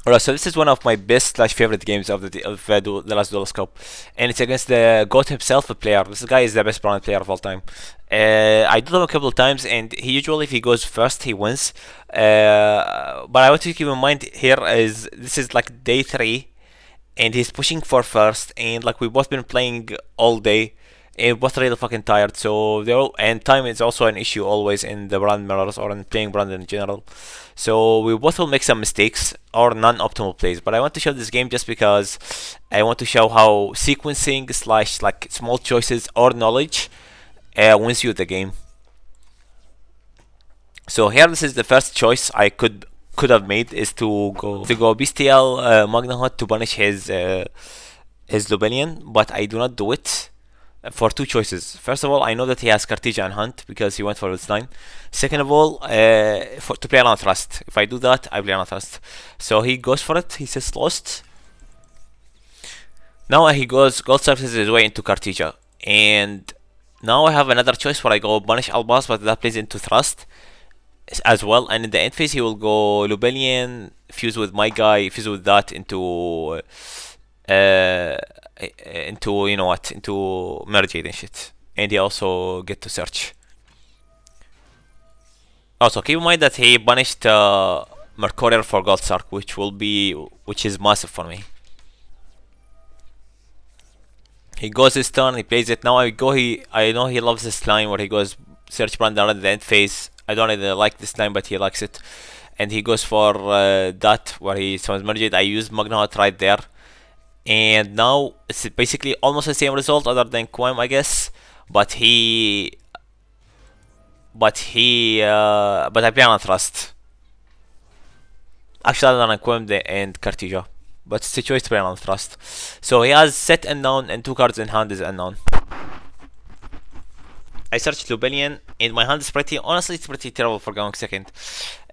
Alright, so this is one of my best slash favorite games of the last Duel Scope, and it's against the GOAT himself, a player. This guy is the best Brown player of all time. I did him a couple of times, and he usually, if he goes first, he wins. But I want to keep in mind here is this is like day three, and he's pushing for first, and like we both been playing all day, and both really fucking tired. So they're all, and time is also an issue always in the brand mirrors or in playing brand in general. So we both will make some mistakes or non-optimal plays. But I want to show this game just because I want to show how sequencing slash like small choices or knowledge wins you the game. So here, this is the first choice I could have made is to go bestial Magnahot to punish his Lubellian, but I do not do it for two choices. First of all, I know that he has Cartesia and Hunt because he went for its 9. Second of all, to play on Trust. If I do that, I play on Trust. So he goes for it. He says Lost. Now he goes Gold surfaces his way into Cartesia. And now I have another choice where I go Banish Albaz, but that plays into Trust as well. And in the end phase, he will go Lubellian, fuse with my guy, fuse with that into you know what, into Mergade and shit. And he also get to search. Also keep in mind that he banished Mercurial for Gold Sark, which is massive for me. He goes his turn, he plays it. Now I know he loves this line where he goes search brand around the end phase. I don't really like this line, but he likes it. And he goes for that where he summons Mergade. I used Magnahat right there. And now it's basically almost the same result other than Quem, I guess. But I play on Trust. Actually, other than Quem and Cartesia. But it's a choice to play on Trust. So he has set unknown and 2 cards in hand is unknown. I searched Lubellian, and my hand is honestly, it's pretty terrible for going second.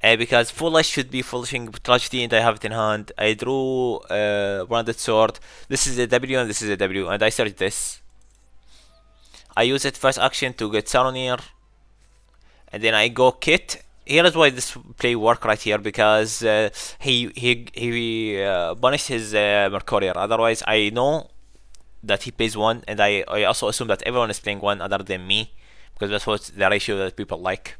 Because Foolish should be Foolishing Tragedy, and I have it in hand. I drew Branded Sword. This is a W, and this is a W, and I searched this. I use it first action to get Saronir, and then I go Kit. Here is why this play work right here, because he banished his Mercurial. Otherwise, I know that he plays one, and I also assume that everyone is playing one other than me, because that's what the ratio that people like.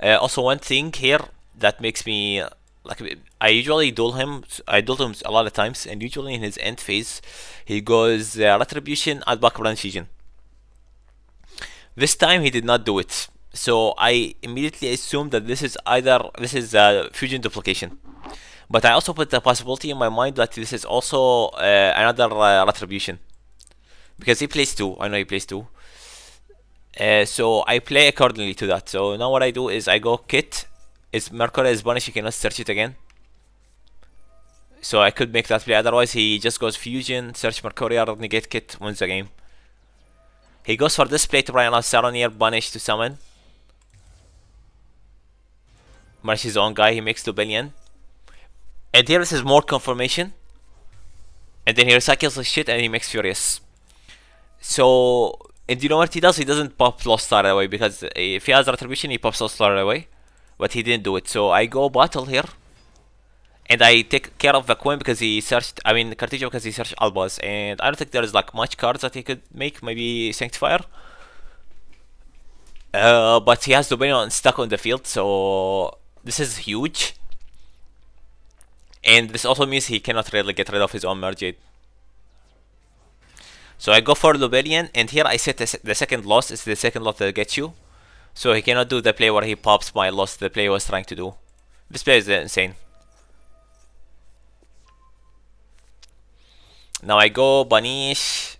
Also, one thing here that makes me like, I usually duel him. I duel him a lot of times, and usually in his end phase, he goes Retribution at back branch Legion. This time he did not do it, so I immediately assumed that this is fusion duplication. But I also put the possibility in my mind that this is also another Retribution, because he plays 2. I know he plays 2. So I play accordingly to that. So now what I do is I go Kit. Is Mercury is banished, you cannot search it again. So I could make that play. Otherwise, he just goes Fusion, search Mercurial, negate Kit, wins the game. He goes for this play to try and allow Saronir banish to summon. Banish his own guy, he makes Lubellian. And here this is more confirmation. And then he recycles his shit and he makes Furious. So, and you know what he does? He doesn't pop Lost Star away, because if he has Retribution, he pops Lost Star away. But he didn't do it. So I go Battle here. And I take care of the Queen because he searched, Cartesia because he searched Albaz. And I don't think there is like much cards that he could make, maybe Sanctifier. But he has Dominion stuck on the field, so this is huge. And this also means he cannot really get rid of his own Mergade. So I go for Lubellian, and here I set the second loss. It's the second loss that gets you. So he cannot do the play where he pops my loss the play was trying to do. This play is insane. Now I go Banish.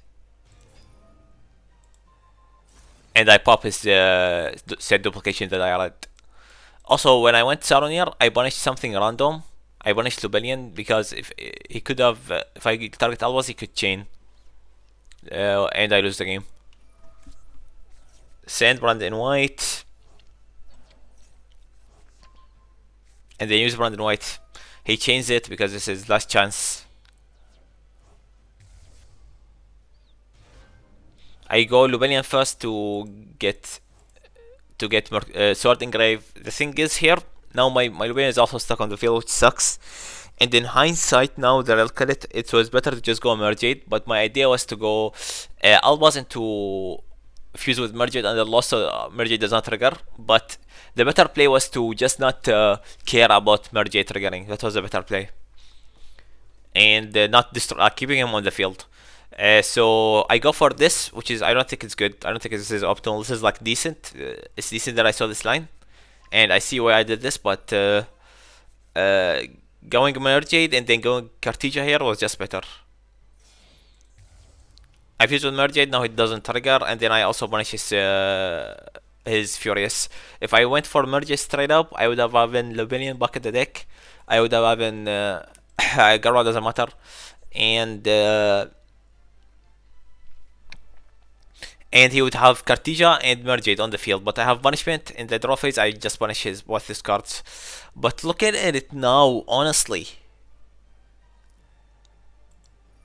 And I pop his set duplication that I read. Also, when I went Saronir, I banished something random. I banished Lubellian because if he could have, if I target Albaz, he could chain. And I lose the game. Send Brandon White. And then use Brandon White. He chains it because this is last chance. I go Lubellian first to get Sword Engrave. The thing is here, now my Lubellian is also stuck on the field, which sucks. And in hindsight, now that I look at it, it was better to just go Mergade. But my idea was to go Albaz into fuse with Mergade, and the loss Mergade does not trigger. But the better play was to just not care about Mergade triggering. That was a better play. And not keeping him on the field. So I go for this, which is I don't think it's good. I don't think this is optimal. This is like decent. It's decent that I saw this line, and I see why I did this. But uh, going Mergade and then going Cartesia here was just better. I fused with Mergade, now it doesn't trigger, and then I also punish his Furious. If I went for Mergade straight up, I would have having Lubinian back in the deck. I would have having Garwa doesn't matter, and he would have Cartesia and Mergade on the field. But I have punishment in the draw phase. I just punish his both his cards. But looking at it now, honestly,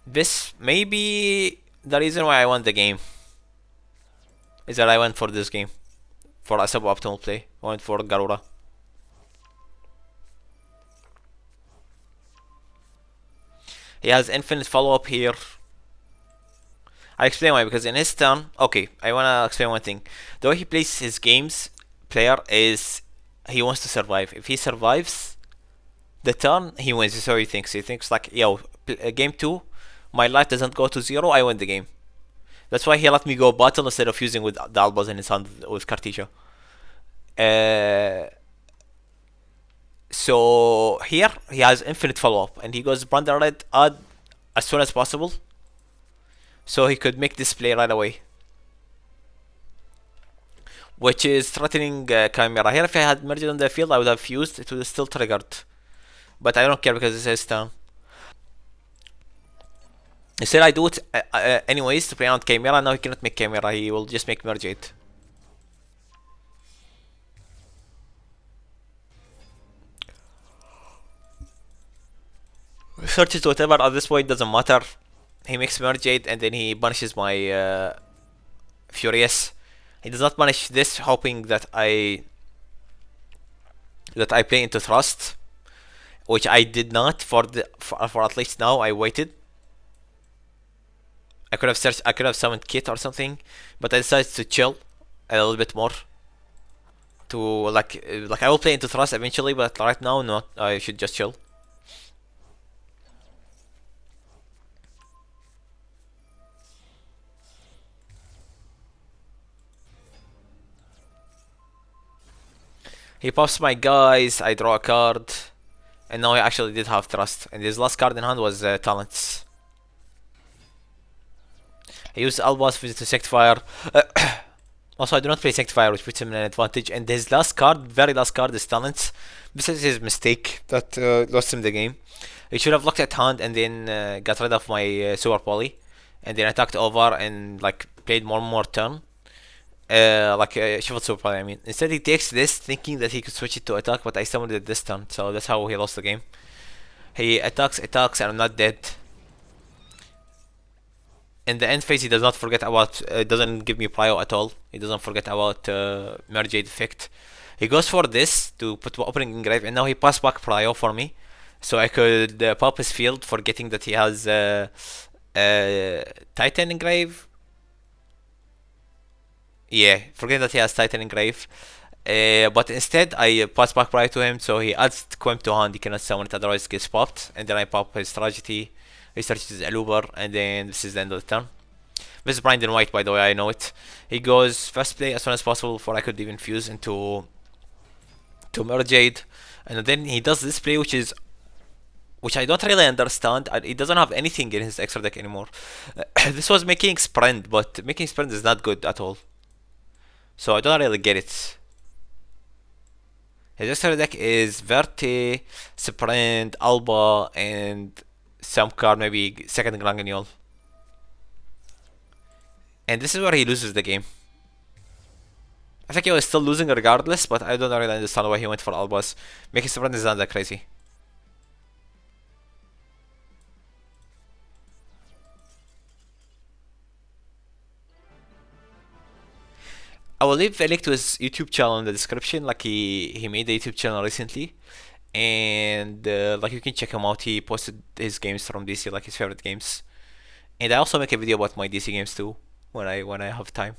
this may be the reason why I won the game. Is that I went for this game for a suboptimal play. I went for Garura. He has infinite follow up here. I explain why, because in his turn, okay, I wanna explain one thing. The way he plays his games, player, is he wants to survive. If he survives the turn, he wins. That's how he thinks. He thinks like, yo, game 2, my life doesn't go to 0, I win the game. That's why he let me go battle instead of using with the Albas in his hand with Cartesia. So here he has infinite follow up, and he goes Brandon Red add as soon as possible, so he could make this play right away, which is threatening Chimera. Here, if I had merged on the field, I would have fused. It would have still triggered, but I don't care because it's his turn. Instead, I do it anyways to play out Chimera. Now he cannot make Chimera. He will just make merge it. Searches whatever at this point doesn't matter. He makes merge it and then he punishes my Furious. He does not punish this, hoping that I play into Thrust, which I did not for at least now. I waited. I could have searched. I could have summoned Kit or something, but I decided to chill a little bit more. To like I will play into Thrust eventually, but right now not. I should just chill. He pops my guys. I draw a card, and now I actually did have Trust. And his last card in hand was Talents. He used Albas to Sectifier. Also, I do not play Sectifier, which puts him in an advantage. And his last card, very last card, is Talents. This is his mistake that lost him the game. He should have looked at hand and then got rid of my Super Poly, and then attacked over and like played one more turn. Shuffled Super Poly, I mean. Instead, he takes this thinking that he could switch it to attack, but I summoned it this turn, so that's how he lost the game. He attacks, and I'm not dead. In the end phase, he does not forget about, doesn't give me prio at all. He doesn't forget about Merge effect. He goes for this to put opening engrave, and now he pass back prio for me, so I could pop his field, forgetting that he has Titan engrave. Yeah, forgetting that he has Titan engrave. But instead, I pass back prio to him, so he adds Quim to hand. He cannot summon it, otherwise it gets popped, and then I pop his tragedy. He starts his Aluber, and then this is the end of the turn. This is Brandon White, by the way, I know it. He goes first play as soon as possible before I could even fuse into Merjade. And then he does this play, which I don't really understand. He doesn't have anything in his extra deck anymore. This was making Sprint, but making Sprint is not good at all. So I don't really get it. His extra deck is Verte, Sprint, Alba, and some card, maybe second Glanganiol. And this is where he loses the game. I think he was still losing regardless, but I don't really understand why he went for Albas. Making Sprint is not that crazy. I will leave a link to his YouTube channel in the description. Like he made a YouTube channel recently, and like you can check him out. He posted his games from DC, like his favorite games. And I also make a video about my DC games too when I have time.